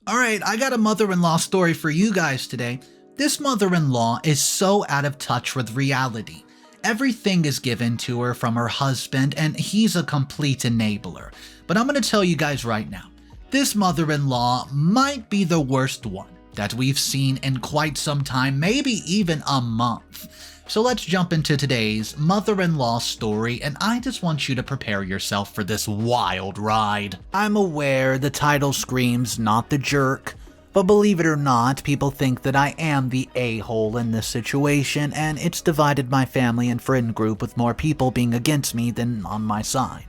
Alright, I got a mother-in-law story for you guys today. This mother-in-law is so out of touch with reality. Everything is given to her from her husband, and he's a complete enabler. But I'm going to tell you guys right now, this mother-in-law might be the worst one that we've seen in quite some time, maybe even a month. So let's jump into today's mother-in-law story, and I just want you to prepare yourself for this wild ride. I'm aware the title screams not the jerk, but believe it or not, people think that I am the a-hole in this situation, and it's divided my family and friend group with more people being against me than on my side.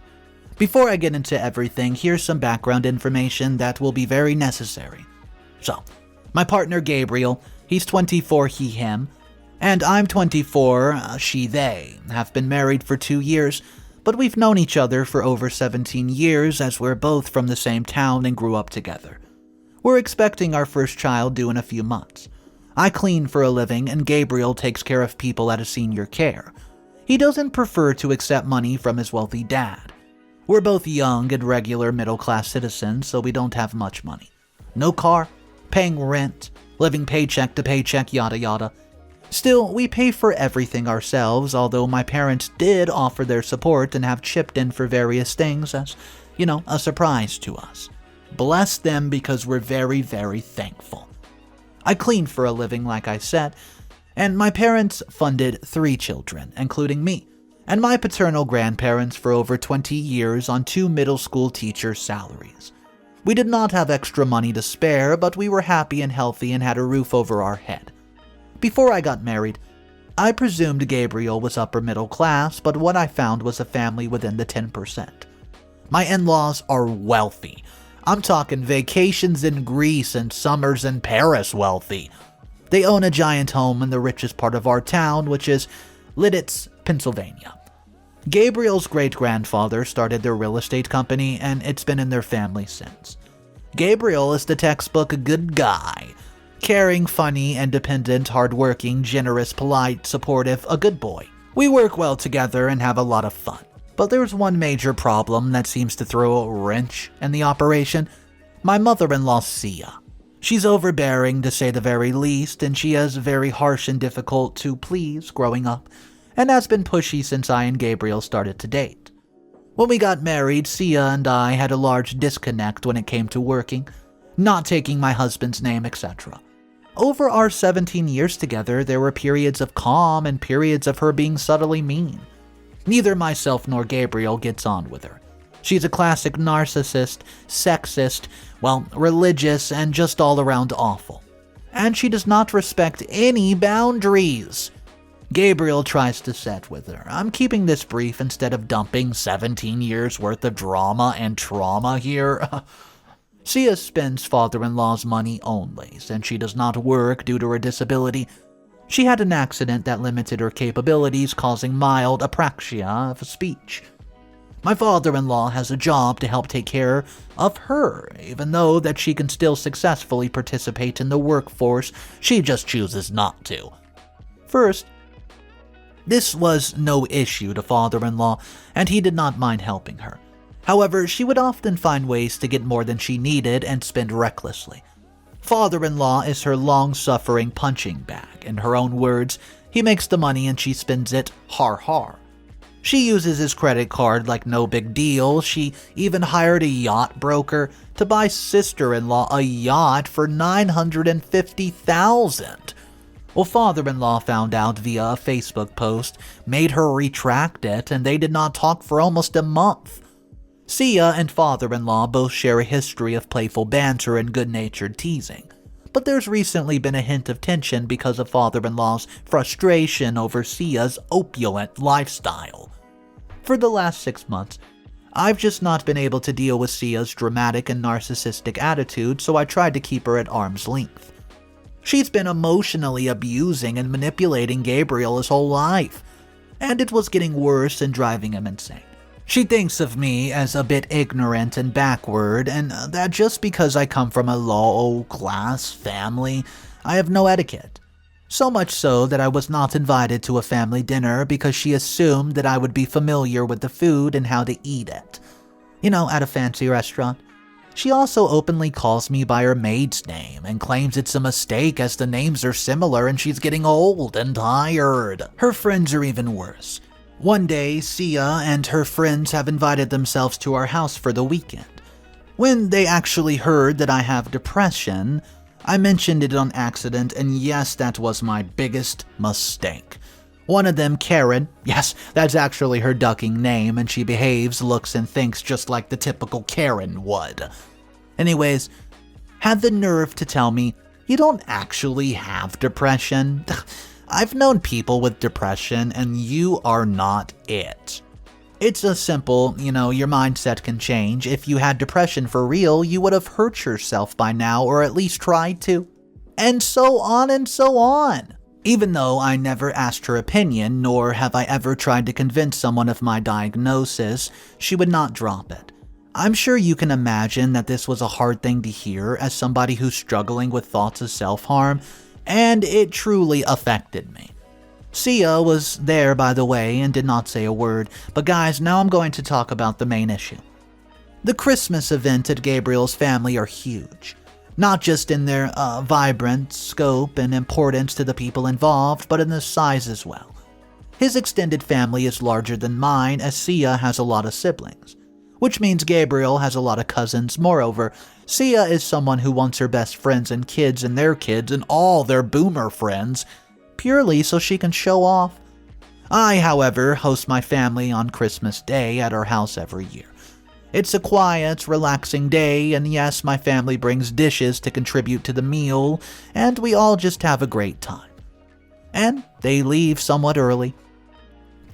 Before I get into everything, here's some background information that will be very necessary. So, my partner Gabriel, he's 24, he, him, and I'm 24, she, they, have been married for 2 years, but we've known each other for over 17 years as we're both from the same town and grew up together. We're expecting our first child due in a few months. I clean for a living and Gabriel takes care of people at a senior care. He doesn't prefer to accept money from his wealthy dad. We're both young and regular middle-class citizens, so we don't have much money. No car, paying rent, living paycheck to paycheck, yada yada. Still, we pay for everything ourselves, although my parents did offer their support and have chipped in for various things as, a surprise to us. Bless them because we're very, very thankful. I clean for a living, like I said, and my parents funded 3 children, including me, and my paternal grandparents for over 20 years on 2 middle school teachers' salaries. We did not have extra money to spare, but we were happy and healthy and had a roof over our head. Before I got married, I presumed Gabriel was upper middle class, but what I found was a family within the 10%. My in-laws are wealthy. I'm talking vacations in Greece and summers in Paris wealthy. They own a giant home in the richest part of our town, which is Lidditz, Pennsylvania. Gabriel's great-grandfather started their real estate company, and it's been in their family since. Gabriel is the textbook good guy. Caring, funny, independent, hardworking, generous, polite, supportive, a good boy. We work well together and have a lot of fun. But there's one major problem that seems to throw a wrench in the operation. My mother-in-law, Sia. She's overbearing, to say the very least, and she is very harsh and difficult to please growing up, and has been pushy since I and Gabriel started to date. When we got married, Sia and I had a large disconnect when it came to working, not taking my husband's name, etc. Over our 17 years together, there were periods of calm and periods of her being subtly mean. Neither myself nor Gabriel gets on with her. She's a classic narcissist, sexist, religious, and just all around awful. And she does not respect any boundaries. Gabriel tries to set with her. I'm keeping this brief instead of dumping 17 years worth of drama and trauma here. Sia spends father-in-law's money only, since she does not work due to her disability. She had an accident that limited her capabilities, causing mild apraxia of speech. My father-in-law has a job to help take care of her, even though that she can still successfully participate in the workforce, she just chooses not to. First, this was no issue to father-in-law, and he did not mind helping her. However, she would often find ways to get more than she needed and spend recklessly. Father-in-law is her long-suffering punching bag. In her own words, he makes the money and she spends it har. She uses his credit card like no big deal. She even hired a yacht broker to buy sister-in-law a yacht for $950,000. Well, father-in-law found out via a Facebook post, made her retract it, and they did not talk for almost a month. Sia and father-in-law both share a history of playful banter and good-natured teasing, but there's recently been a hint of tension because of father-in-law's frustration over Sia's opulent lifestyle. For the last 6 months, I've just not been able to deal with Sia's dramatic and narcissistic attitude, so I tried to keep her at arm's length. She's been emotionally abusing and manipulating Gabriel his whole life, and it was getting worse and driving him insane. She thinks of me as a bit ignorant and backward, and that just because I come from a low-class family, I have no etiquette. So much so that I was not invited to a family dinner because she assumed that I would be familiar with the food and how to eat it. At a fancy restaurant. She also openly calls me by her maid's name and claims it's a mistake as the names are similar and she's getting old and tired. Her friends are even worse. One day, Sia and her friends have invited themselves to our house for the weekend. When they actually heard that I have depression, I mentioned it on accident, and yes, that was my biggest mistake. One of them, Karen, yes, that's actually her ducking name, and she behaves, looks, and thinks just like the typical Karen would. Anyways, had the nerve to tell me, you don't actually have depression. I've known people with depression, and you are not it. It's a simple, your mindset can change. If you had depression for real, you would have hurt yourself by now, or at least tried to. And so on and so on. Even though I never asked her opinion, nor have I ever tried to convince someone of my diagnosis, she would not drop it. I'm sure you can imagine that this was a hard thing to hear as somebody who's struggling with thoughts of self-harm, and it truly affected me. Sia was there, by the way, and did not say a word, but guys, now I'm going to talk about the main issue. The Christmas event at Gabriel's family are huge. Not just in their vibrant scope and importance to the people involved, but in the size as well. His extended family is larger than mine, as Sia has a lot of siblings, which means Gabriel has a lot of cousins. Moreover, Sia is someone who wants her best friends and their kids and all their boomer friends, purely so she can show off. I, however, host my family on Christmas Day at our house every year. It's a quiet, relaxing day, and yes, my family brings dishes to contribute to the meal, and we all just have a great time. And they leave somewhat early.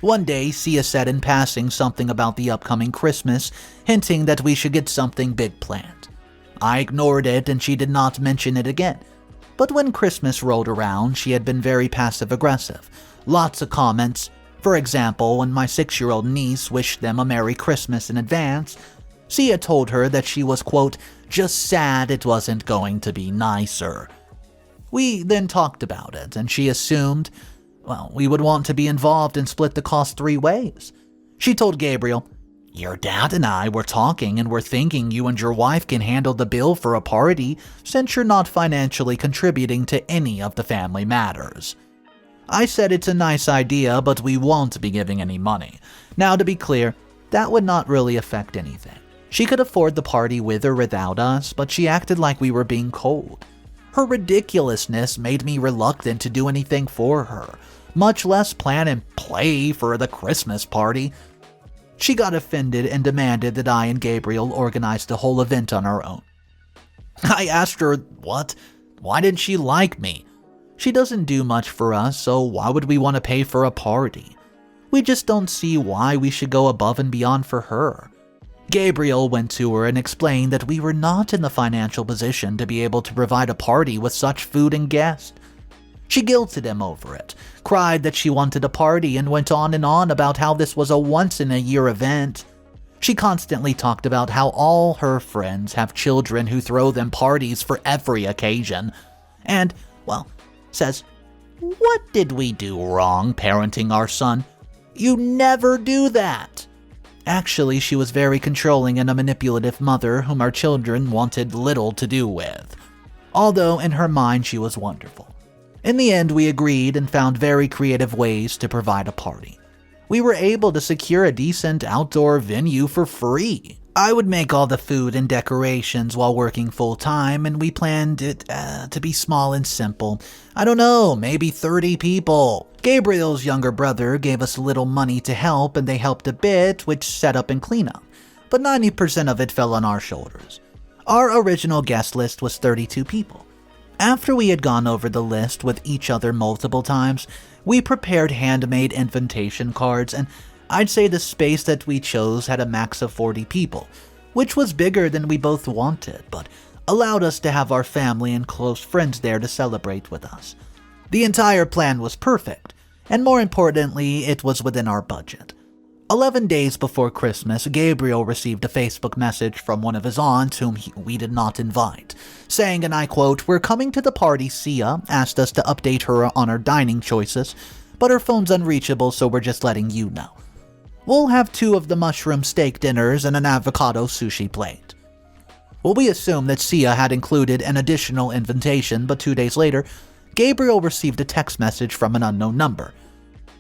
One day, Sia said in passing something about the upcoming Christmas, hinting that we should get something big planned. I ignored it, and she did not mention it again. But when Christmas rolled around, she had been very passive-aggressive. Lots of comments. For example, when my 6-year-old niece wished them a Merry Christmas in advance, Sia told her that she was, quote, just sad it wasn't going to be nicer. We then talked about it, and she assumed, we would want to be involved and split the cost 3 ways. She told Gabriel, your dad and I were talking and we're thinking you and your wife can handle the bill for a party since you're not financially contributing to any of the family matters. I said it's a nice idea, but we won't be giving any money. Now, to be clear, that would not really affect anything. She could afford the party with or without us, but she acted like we were being cold. Her ridiculousness made me reluctant to do anything for her, much less plan and play for the Christmas party. She got offended and demanded that I and Gabriel organize the whole event on our own. I asked her, what? Why didn't she like me? She doesn't do much for us, so why would we want to pay for a party? We just don't see why we should go above and beyond for her. Gabriel went to her and explained that we were not in the financial position to be able to provide a party with such food and guests. She guilted him over it, cried that she wanted a party, and went on and on about how this was a once-in-a-year event. She constantly talked about how all her friends have children who throw them parties for every occasion, and, says, what did we do wrong parenting our son? You never do that. Actually, she was very controlling and a manipulative mother whom our children wanted little to do with, although in her mind she was wonderful. In the end, we agreed and found very creative ways to provide a party. We were able to secure a decent outdoor venue for free. I would make all the food and decorations while working full-time, and we planned it to be small and simple. I don't know, maybe 30 people. Gabriel's younger brother gave us a little money to help, and they helped a bit, which set up and clean up. But 90% of it fell on our shoulders. Our original guest list was 32 people. After we had gone over the list with each other multiple times, we prepared handmade invitation cards, and I'd say the space that we chose had a max of 40 people, which was bigger than we both wanted, but allowed us to have our family and close friends there to celebrate with us. The entire plan was perfect, and more importantly, it was within our budget. 11 days before Christmas, Gabriel received a Facebook message from one of his aunts whom we did not invite, saying, and I quote, we're coming to the party. Sia asked us to update her on our dining choices, but her phone's unreachable, so we're just letting you know. We'll have 2 of the mushroom steak dinners and an avocado sushi plate. Well, we assumed that Sia had included an additional invitation, but 2 days later, Gabriel received a text message from an unknown number.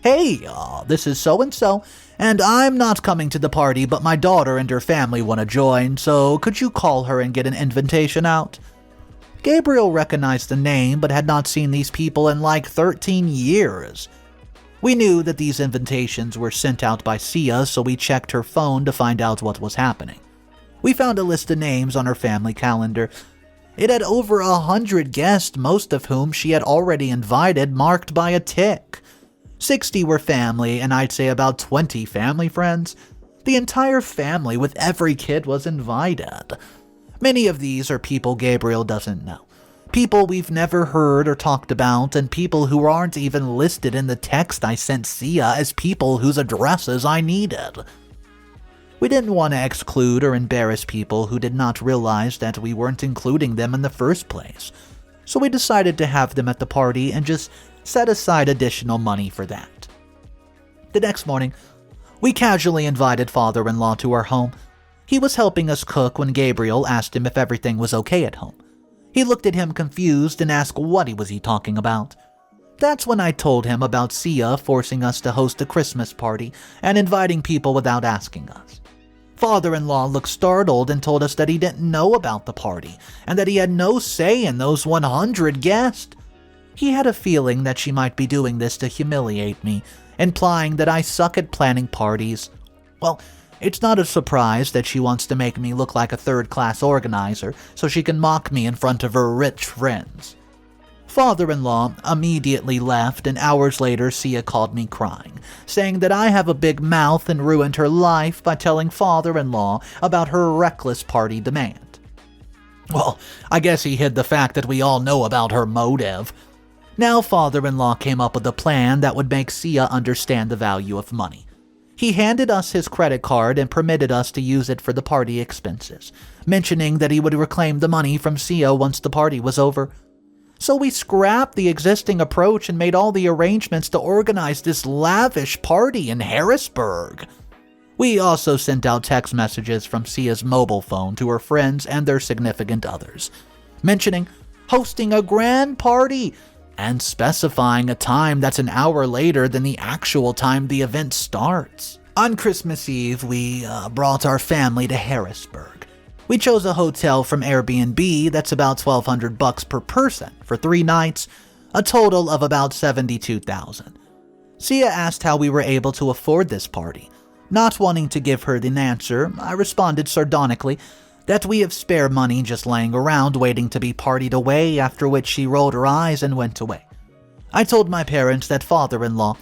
"Hey, this is so-and-so, and I'm not coming to the party, but my daughter and her family want to join, so could you call her and get an invitation out?" Gabriel recognized the name, but had not seen these people in like 13 years. We knew that these invitations were sent out by Sia, so we checked her phone to find out what was happening. We found a list of names on her family calendar. It had over 100 guests, most of whom she had already invited, marked by a tick. 60 were family, and I'd say about 20 family friends. The entire family with every kid was invited. Many of these are people Gabriel doesn't know. People we've never heard or talked about, and people who aren't even listed in the text I sent Sia as people whose addresses I needed. We didn't want to exclude or embarrass people who did not realize that we weren't including them in the first place, so we decided to have them at the party and just set aside additional money for that. The next morning, we casually invited father-in-law to our home. He was helping us cook when Gabriel asked him if everything was okay at home. He looked at him confused and asked what he was talking about. That's when I told him about Sia forcing us to host a Christmas party and inviting people without asking us. Father-in-law looked startled and told us that he didn't know about the party and that he had no say in those 100 guests. He had a feeling that she might be doing this to humiliate me, implying that I suck at planning parties. Well, it's not a surprise that she wants to make me look like a third-class organizer so she can mock me in front of her rich friends. Father-in-law immediately left, and hours later Sia called me crying, saying that I have a big mouth and ruined her life by telling father-in-law about her reckless party demand. Well, I guess he hid the fact that we all know about her motive. Now father-in-law came up with a plan that would make Sia understand the value of money. He handed us his credit card and permitted us to use it for the party expenses, mentioning that he would reclaim the money from Sia once the party was over. So we scrapped the existing approach and made all the arrangements to organize this lavish party in Harrisburg. We also sent out text messages from Sia's mobile phone to her friends and their significant others, mentioning hosting a grand party and specifying a time that's an hour later than the actual time the event starts. On Christmas Eve, we brought our family to Harrisburg. We chose a hotel from Airbnb that's about $1,200 per person for 3 nights, a total of about $72,000. Sia asked how we were able to afford this party. Not wanting to give her an answer, I responded sardonically that we have spare money just laying around waiting to be partied away, after which she rolled her eyes and went away. I told my parents that father-in-law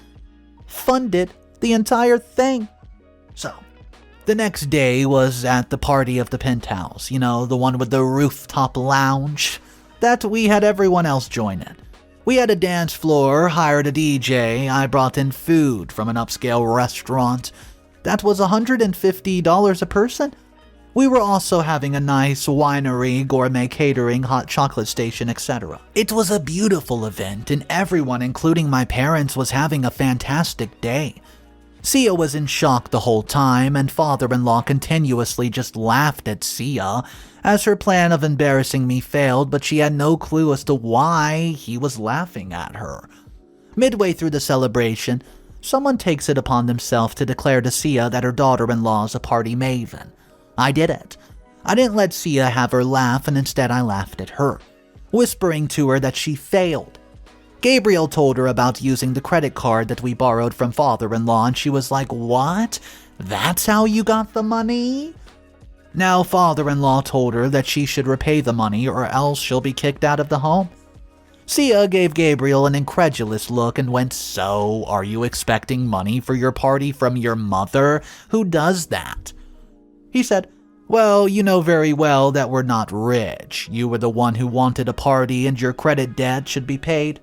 funded the entire thing. So, the next day was at the party of the penthouse, the one with the rooftop lounge, that we had everyone else join in. We had a dance floor, hired a DJ, I brought in food from an upscale restaurant. That was $150 a person. We were also having a nice winery, gourmet catering, hot chocolate station, etc. It was a beautiful event, and everyone, including my parents, was having a fantastic day. Sia was in shock the whole time, and father-in-law continuously just laughed at Sia, as her plan of embarrassing me failed, but she had no clue as to why he was laughing at her. Midway through the celebration, someone takes it upon themselves to declare to Sia that her daughter-in-law is a party maven. I did it. I didn't let Sia have her laugh, and instead I laughed at her, whispering to her that she failed. Gabriel told her about using the credit card that we borrowed from father-in-law, and she was like, "What? That's how you got the money?" Now father-in-law told her that she should repay the money or else she'll be kicked out of the home. Sia gave Gabriel an incredulous look and went, "So, are you expecting money for your party from your mother? Who does that?" He said, "Well, you know very well that we're not rich. You were the one who wanted a party and your credit debt should be paid."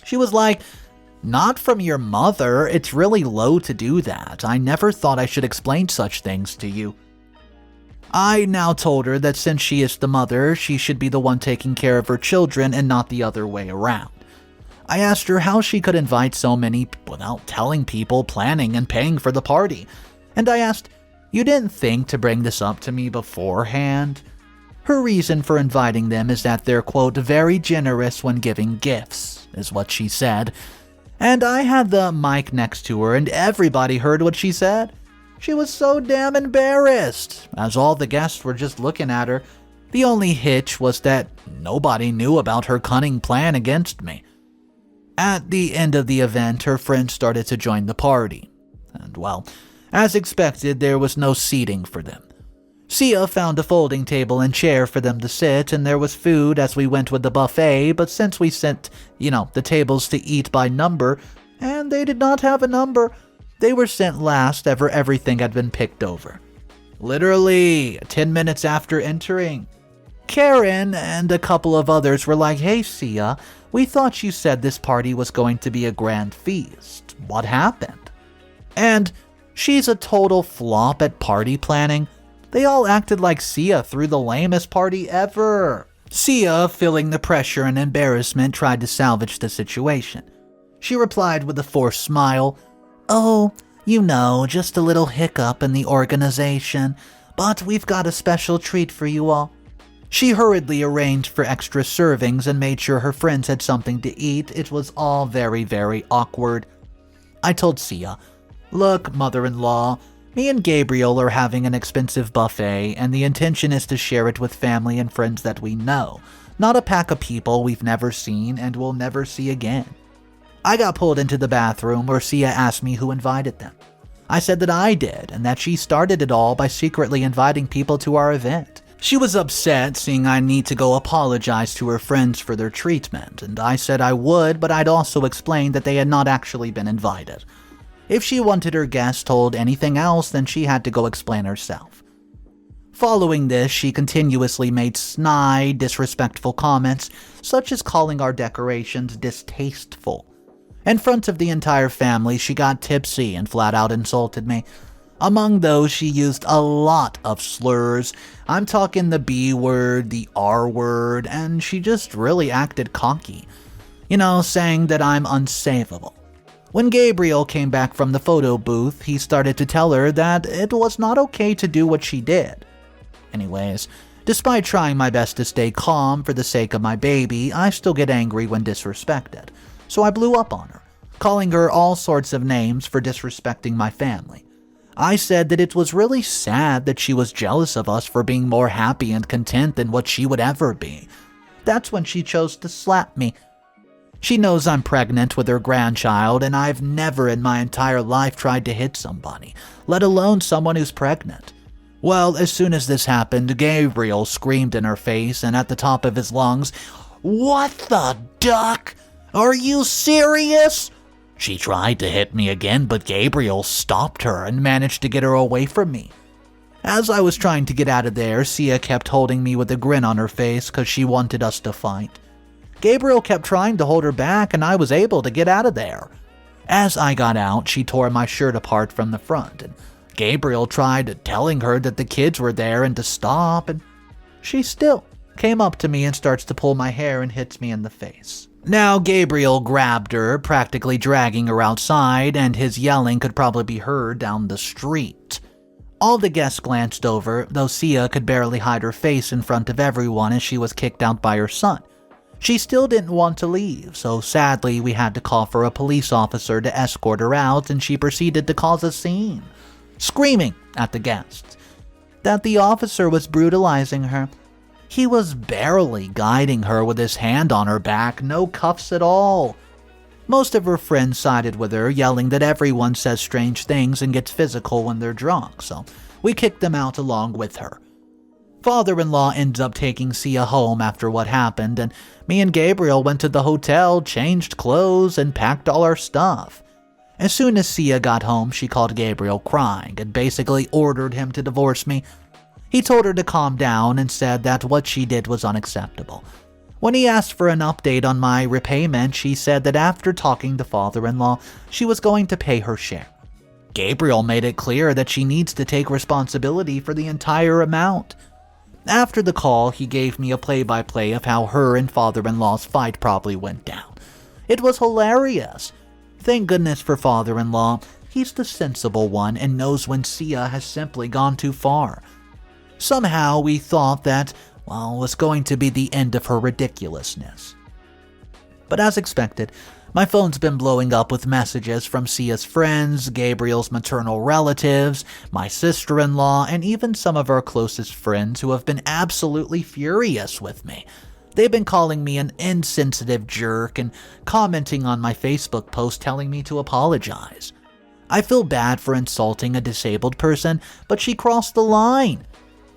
She was like, "Not from your mother. It's really low to do that. I never thought I should explain such things to you." I now told her that since she is the mother, she should be the one taking care of her children and not the other way around. I asked her how she could invite so many without telling people, planning, and paying for the party. And I asked, "You didn't think to bring this up to me beforehand?" Her reason for inviting them is that they're, quote, very generous when giving gifts, is what she said. And I had the mic next to her and everybody heard what she said. She was so damn embarrassed, as all the guests were just looking at her. The only hitch was that nobody knew about her cunning plan against me. At the end of the event, her friends started to join the party. And well, as expected, there was no seating for them. Sia found a folding table and chair for them to sit, and there was food as we went with the buffet, but since we sent, the tables to eat by number, and they did not have a number, they were sent last ever everything had been picked over. Literally, 10 minutes after entering. Karen and a couple of others were like, "Hey Sia, we thought you said this party was going to be a grand feast. What happened?" And she's a total flop at party planning. They all acted like Sia threw the lamest party ever. Sia, feeling the pressure and embarrassment, tried to salvage the situation. She replied with a forced smile, "Oh, just a little hiccup in the organization, but we've got a special treat for you all." She hurriedly arranged for extra servings and made sure her friends had something to eat. It was all very, very awkward. I told Sia, "Look, mother-in-law, me and Gabriel are having an expensive buffet, and the intention is to share it with family and friends that we know, not a pack of people we've never seen and will never see again." I got pulled into the bathroom where Sia asked me who invited them. I said that I did, and that she started it all by secretly inviting people to our event. She was upset, seeing I need to go apologize to her friends for their treatment, and I said I would, but I'd also explain that they had not actually been invited. If she wanted her guests told anything else, then she had to go explain herself. Following this, she continuously made snide, disrespectful comments, such as calling our decorations distasteful. In front of the entire family, she got tipsy and flat out insulted me. Among those, she used a lot of slurs. I'm talking the B word, the R word, and she just really acted cocky. Saying that I'm unsavable. When Gabriel came back from the photo booth, he started to tell her that it was not okay to do what she did. Anyways, despite trying my best to stay calm for the sake of my baby, I still get angry when disrespected. So I blew up on her, calling her all sorts of names for disrespecting my family. I said that it was really sad that she was jealous of us for being more happy and content than what she would ever be. That's when she chose to slap me. She knows I'm pregnant with her grandchild, and I've never in my entire life tried to hit somebody, let alone someone who's pregnant. Well, as soon as this happened, Gabriel screamed in her face and at the top of his lungs, "What the duck? Are you serious?" She tried to hit me again, but Gabriel stopped her and managed to get her away from me. As I was trying to get out of there, Sia kept holding me with a grin on her face because she wanted us to fight. Gabriel kept trying to hold her back, and I was able to get out of there. As I got out, she tore my shirt apart from the front, and Gabriel tried telling her that the kids were there and to stop, and she still came up to me and starts to pull my hair and hits me in the face. Now, Gabriel grabbed her, practically dragging her outside, and his yelling could probably be heard down the street. All the guests glanced over, though Sia could barely hide her face in front of everyone as she was kicked out by her son. She still didn't want to leave, so sadly we had to call for a police officer to escort her out, and she proceeded to cause a scene, screaming at the guests that the officer was brutalizing her. He was barely guiding her with his hand on her back, no cuffs at all. Most of her friends sided with her, yelling that everyone says strange things and gets physical when they're drunk, so we kicked them out along with her. Father-in-law ends up taking Sia home after what happened, and me and Gabriel went to the hotel, changed clothes, and packed all our stuff. As soon as Sia got home, she called Gabriel crying and basically ordered him to divorce me. He told her to calm down and said that what she did was unacceptable. When he asked for an update on my repayment, she said that after talking to father-in-law, she was going to pay her share. Gabriel made it clear that she needs to take responsibility for the entire amount. After the call, he gave me a play-by-play of how her and father-in-law's fight probably went down. It was hilarious. Thank goodness for father-in-law. He's the sensible one and knows when Sia has simply gone too far. Somehow we thought that, was going to be the end of her ridiculousness. But as expected, my phone's been blowing up with messages from Sia's friends, Gabriel's maternal relatives, my sister-in-law, and even some of our closest friends who have been absolutely furious with me. They've been calling me an insensitive jerk and commenting on my Facebook post telling me to apologize. I feel bad for insulting a disabled person, but she crossed the line.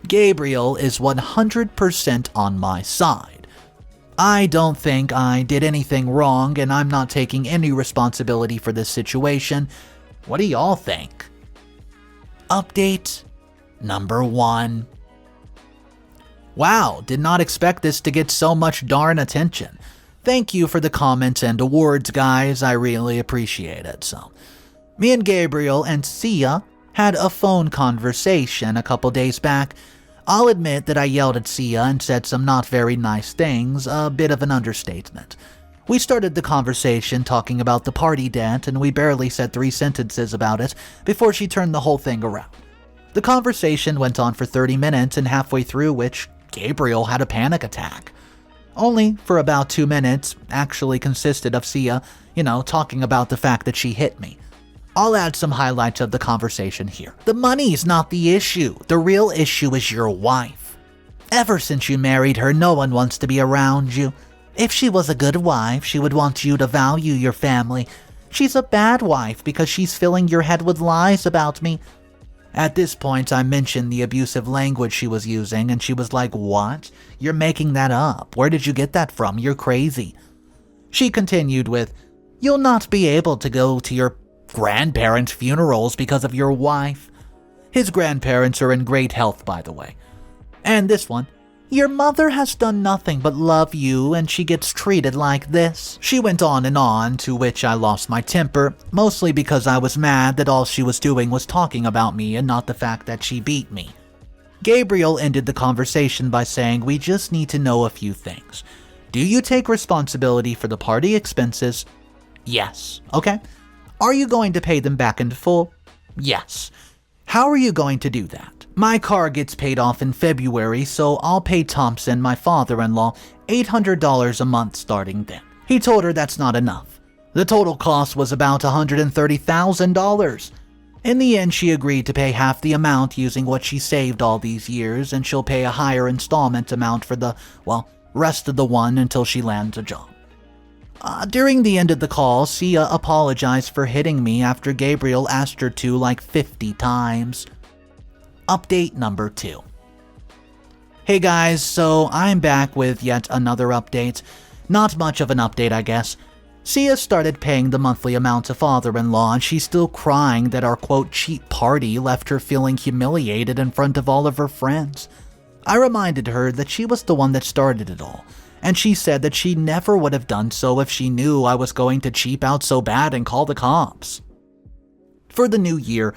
Gabriel is 100% on my side. I don't think I did anything wrong, and I'm not taking any responsibility for this situation. What do y'all think? Update number 1. Wow, did not expect this to get so much darn attention. Thank you for the comments and awards, guys. I really appreciate it. So, me and Gabriel and Sia had a phone conversation a couple days back. I'll admit that I yelled at Sia and said some not very nice things, a bit of an understatement. We started the conversation talking about the party debt, and we barely said 3 sentences about it before she turned the whole thing around. The conversation went on for 30 minutes, and halfway through which, Gabriel had a panic attack. Only for about 2 minutes actually consisted of Sia, talking about the fact that she hit me. I'll add some highlights of the conversation here. The money's not the issue. The real issue is your wife. Ever since you married her, no one wants to be around you. If she was a good wife, she would want you to value your family. She's a bad wife because she's filling your head with lies about me. At this point, I mentioned the abusive language she was using, and she was like, "What? You're making that up. Where did you get that from? You're crazy." She continued with, "You'll not be able to go to your grandparents' funerals because of your wife." His grandparents are in great health, by the way. And this one, "Your mother has done nothing but love you, and she gets treated like this." She went on and on, to which I lost my temper, mostly because I was mad that all she was doing was talking about me and not the fact that she beat me. Gabriel ended the conversation by saying, "We just need to know a few things. Do you take responsibility for the party expenses?" "Yes." "Okay. Are you going to pay them back in full?" "Yes." "How are you going to do that?" "My car gets paid off in February, so I'll pay Thompson, my father-in-law, $800 a month starting then." He told her that's not enough. The total cost was about $130,000. In the end, she agreed to pay half the amount using what she saved all these years, and she'll pay a higher installment amount for the, rest of the one until she lands a job. During the end of the call, Sia apologized for hitting me after Gabriel asked her to like 50 times. Update number 2. Hey guys, so I'm back with yet another update. Not much of an update, I guess. Sia started paying the monthly amount to father-in-law, and she's still crying that our quote cheap party left her feeling humiliated in front of all of her friends. I reminded her that she was the one that started it all, and she said that she never would have done so if she knew I was going to cheap out so bad and call the cops. For the new year,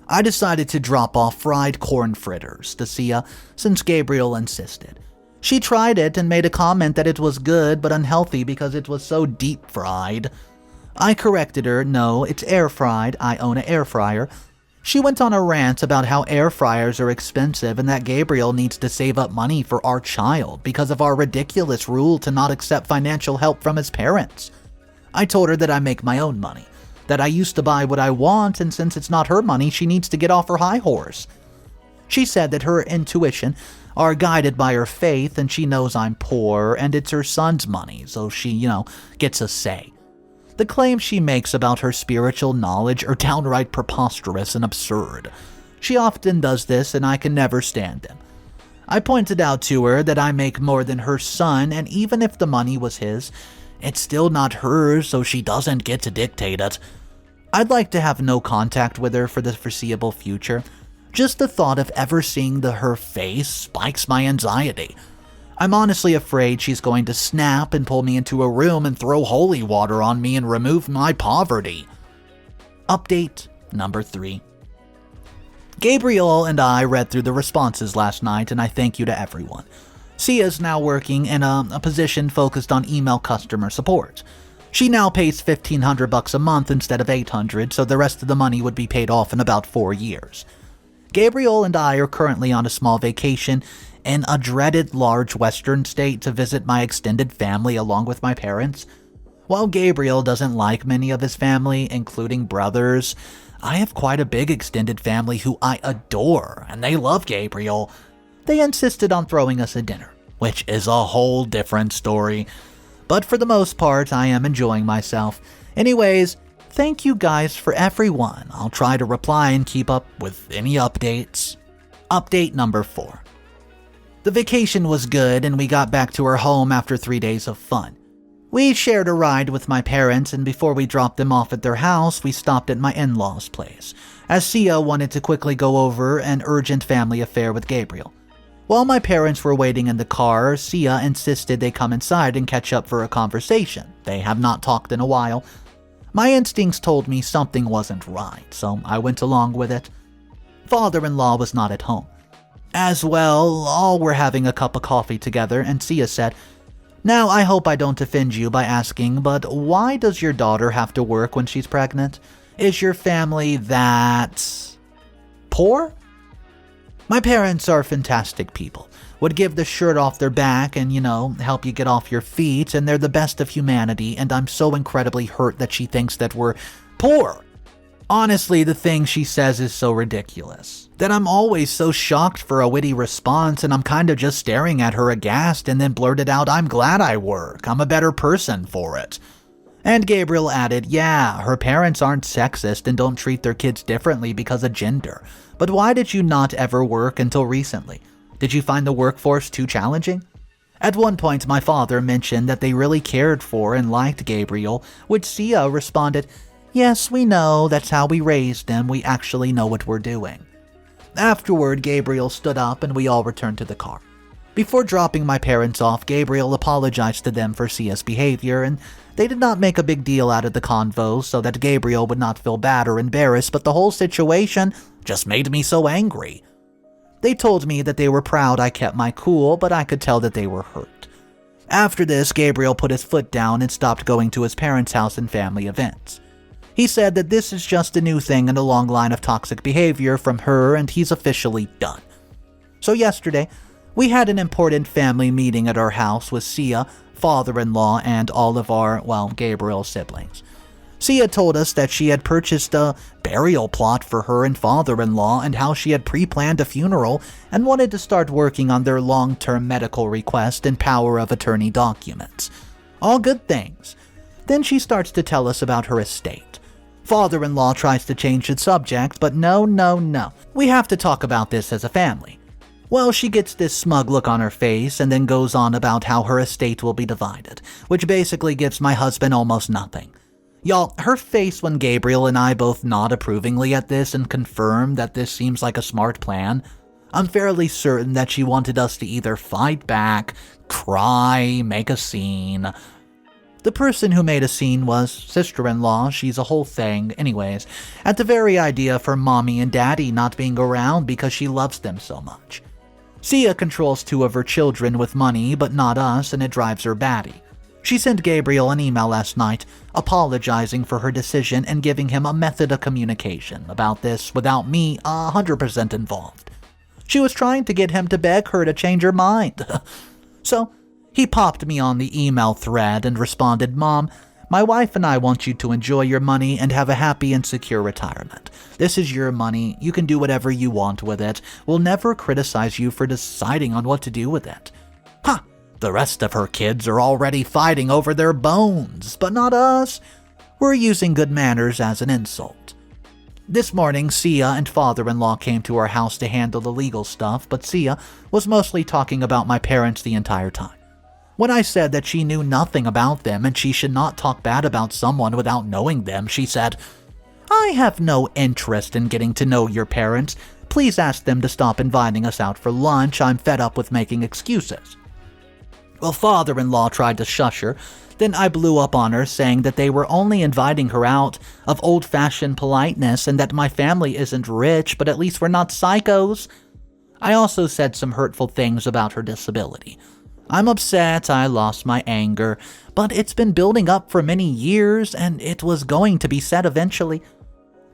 I decided to drop off fried corn fritters to Sia since Gabriel insisted. She tried it and made a comment that it was good but unhealthy because it was so deep fried. I corrected her, "No, it's air fried. I own an air fryer." She went on a rant about how air fryers are expensive and that Gabriel needs to save up money for our child because of our ridiculous rule to not accept financial help from his parents. I told her that I make my own money, that I used to buy what I want, and since it's not her money, she needs to get off her high horse. She said that her intuition are guided by her faith, and she knows I'm poor and it's her son's money, so she, gets a say. The claims she makes about her spiritual knowledge are downright preposterous and absurd. She often does this, and I can never stand them. I pointed out to her that I make more than her son, and even if the money was his, it's still not hers, so she doesn't get to dictate it. I'd like to have no contact with her for the foreseeable future. Just the thought of ever seeing her face spikes my anxiety. I'm honestly afraid she's going to snap and pull me into a room and throw holy water on me and remove my poverty. Update number 3. Gabriel and I read through the responses last night, and I thank you to everyone. Sia is now working in a position focused on email customer support. She now pays $1,500 a month instead of $800, so the rest of the money would be paid off in about 4 years. Gabriel and I are currently on a small vacation in a dreaded large western state to visit my extended family along with my parents. While Gabriel doesn't like many of his family, including brothers, I have quite a big extended family who I adore, and they love Gabriel. They insisted on throwing us a dinner, which is a whole different story. But for the most part, I am enjoying myself. Anyways, thank you guys for everyone. I'll try to reply and keep up with any updates. Update number 4. The vacation was good and we got back to our home after 3 days of fun. We shared a ride with my parents, and before we dropped them off at their house, we stopped at my in-laws' place, as Sia wanted to quickly go over an urgent family affair with Gabriel. While my parents were waiting in the car, Sia insisted they come inside and catch up for a conversation. They have not talked in a while. My instincts told me something wasn't right, so I went along with it. Father-in-law was not at home. As well, all were having a cup of coffee together, and Sia said, "Now, I hope I don't offend you by asking, but why does your daughter have to work when she's pregnant? Is your family that poor?" My parents are fantastic people, would give the shirt off their back and, help you get off your feet, and they're the best of humanity, and I'm so incredibly hurt that she thinks that we're poor. Honestly, the thing she says is so ridiculous that I'm always so shocked for a witty response, and I'm kind of just staring at her aghast and then blurted out, "I'm glad I work. I'm a better person for it." And Gabriel added, "Yeah, her parents aren't sexist and don't treat their kids differently because of gender. But why did you not ever work until recently? Did you find the workforce too challenging?" At one point, my father mentioned that they really cared for and liked Gabriel, which Sia responded, "Yes, we know. That's how we raised them. We actually know what we're doing." Afterward, Gabriel stood up and we all returned to the car. Before dropping my parents off, Gabriel apologized to them for Sia's behavior, and they did not make a big deal out of the convo so that Gabriel would not feel bad or embarrassed, but the whole situation just made me so angry. They told me that they were proud I kept my cool, but I could tell that they were hurt. After this, Gabriel put his foot down and stopped going to his parents' house and family events. He said that this is just a new thing in a long line of toxic behavior from her, and he's officially done. So yesterday, we had an important family meeting at our house with Sia, father-in-law, and all of our, Gabriel's siblings. Sia told us that she had purchased a burial plot for her and father-in-law and how she had pre-planned a funeral and wanted to start working on their long-term medical request and power of attorney documents. All good things. Then she starts to tell us about her estate. Father-in-law tries to change the subject, but no. We have to talk about this as a family. Well, she gets this smug look on her face and then goes on about how her estate will be divided, which basically gives my husband almost nothing. Y'all, her face when Gabriel and I both nod approvingly at this and confirm that this seems like a smart plan. I'm fairly certain that she wanted us to either fight back, cry, make a scene. The person who made a scene was sister-in-law. She's a whole thing. Anyways, at the very idea of her mommy and daddy not being around because she loves them so much. Sia controls 2 of her children with money, but not us, and it drives her batty. She sent Gabriel an email last night, apologizing for her decision and giving him a method of communication about this without me 100% involved. She was trying to get him to beg her to change her mind. So, he popped me on the email thread and responded, "Mom, my wife and I want you to enjoy your money and have a happy and secure retirement. This is your money. You can do whatever you want with it. We'll never criticize you for deciding on what to do with it." Ha! The rest of her kids are already fighting over their bones, but not us. We're using good manners as an insult. This morning, Sia and father-in-law came to our house to handle the legal stuff, but Sia was mostly talking about my parents the entire time. When I said that she knew nothing about them and she should not talk bad about someone without knowing them, she said, "I have no interest in getting to know your parents. Please ask them to stop inviting us out for lunch. I'm fed up with making excuses." Well, father-in-law tried to shush her. Then I blew up on her, saying that they were only inviting her out of old-fashioned politeness and that my family isn't rich, but at least we're not psychos. I also said some hurtful things about her disability. I'm upset, I lost my anger, but it's been building up for many years and it was going to be said eventually.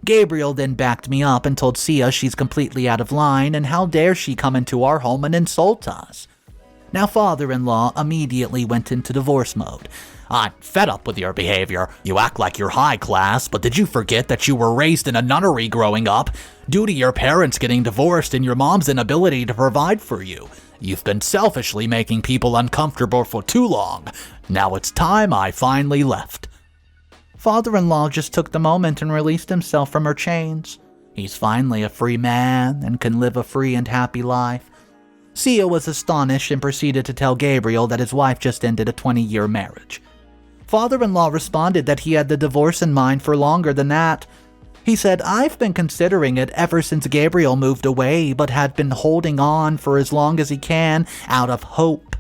Gabriel then backed me up and told Sia she's completely out of line and how dare she come into our home and insult us. Now father-in-law immediately went into divorce mode. I'm fed up with your behavior. You act like you're high class, but did you forget that you were raised in a nunnery growing up? Due to your parents getting divorced and your mom's inability to provide for you, you've been selfishly making people uncomfortable for too long. Now it's time I finally left. Father-in-law just took the moment and released himself from her chains. He's finally a free man and can live a free and happy life. Sia was astonished and proceeded to tell Gabriel that his wife just ended a 20-year marriage. Father-in-law responded that he had the divorce in mind for longer than that. He said, I've been considering it ever since Gabriel moved away, but had been holding on for as long as he can out of hope.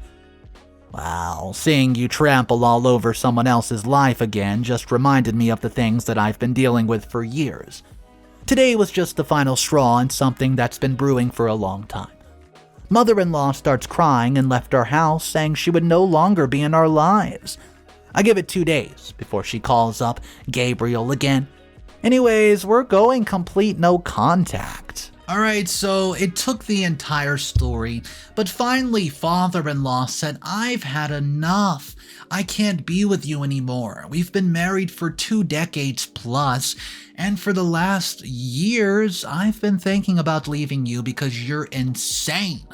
Wow, seeing you trample all over someone else's life again just reminded me of the things that I've been dealing with for years. Today was just the final straw and something that's been brewing for a long time. Mother-in-law starts crying and left our house, saying she would no longer be in our lives. I give it 2 days before she calls up Gabriel again. Anyways, we're going complete no contact. Alright, so it took the entire story, but finally father-in-law said, I've had enough. I can't be with you anymore. We've been married for 2 decades plus, and for the last years, I've been thinking about leaving you because you're insane.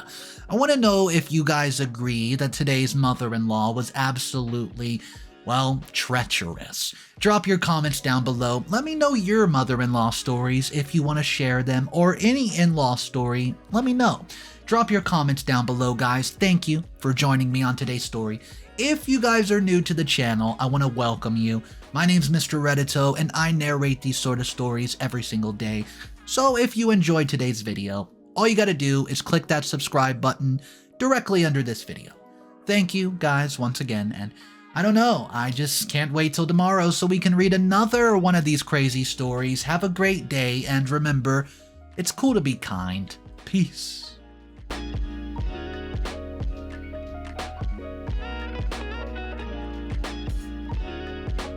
I want to know if you guys agree that today's mother-in-law was absolutely, well, treacherous. Drop your comments down below. Let me know your mother-in-law stories if you want to share them, or any in-law story, let me know. Drop your comments down below, guys. Thank you for joining me on today's story. If you guys are new to the channel, I want to welcome you. My name's Mr. Reddito, and I narrate these sort of stories every single day. So if you enjoyed today's video, all you gotta do is click that subscribe button directly under this video. Thank you guys once again, and I don't know, I just can't wait till tomorrow so we can read another one of these crazy stories. Have a great day, and remember, it's cool to be kind. Peace.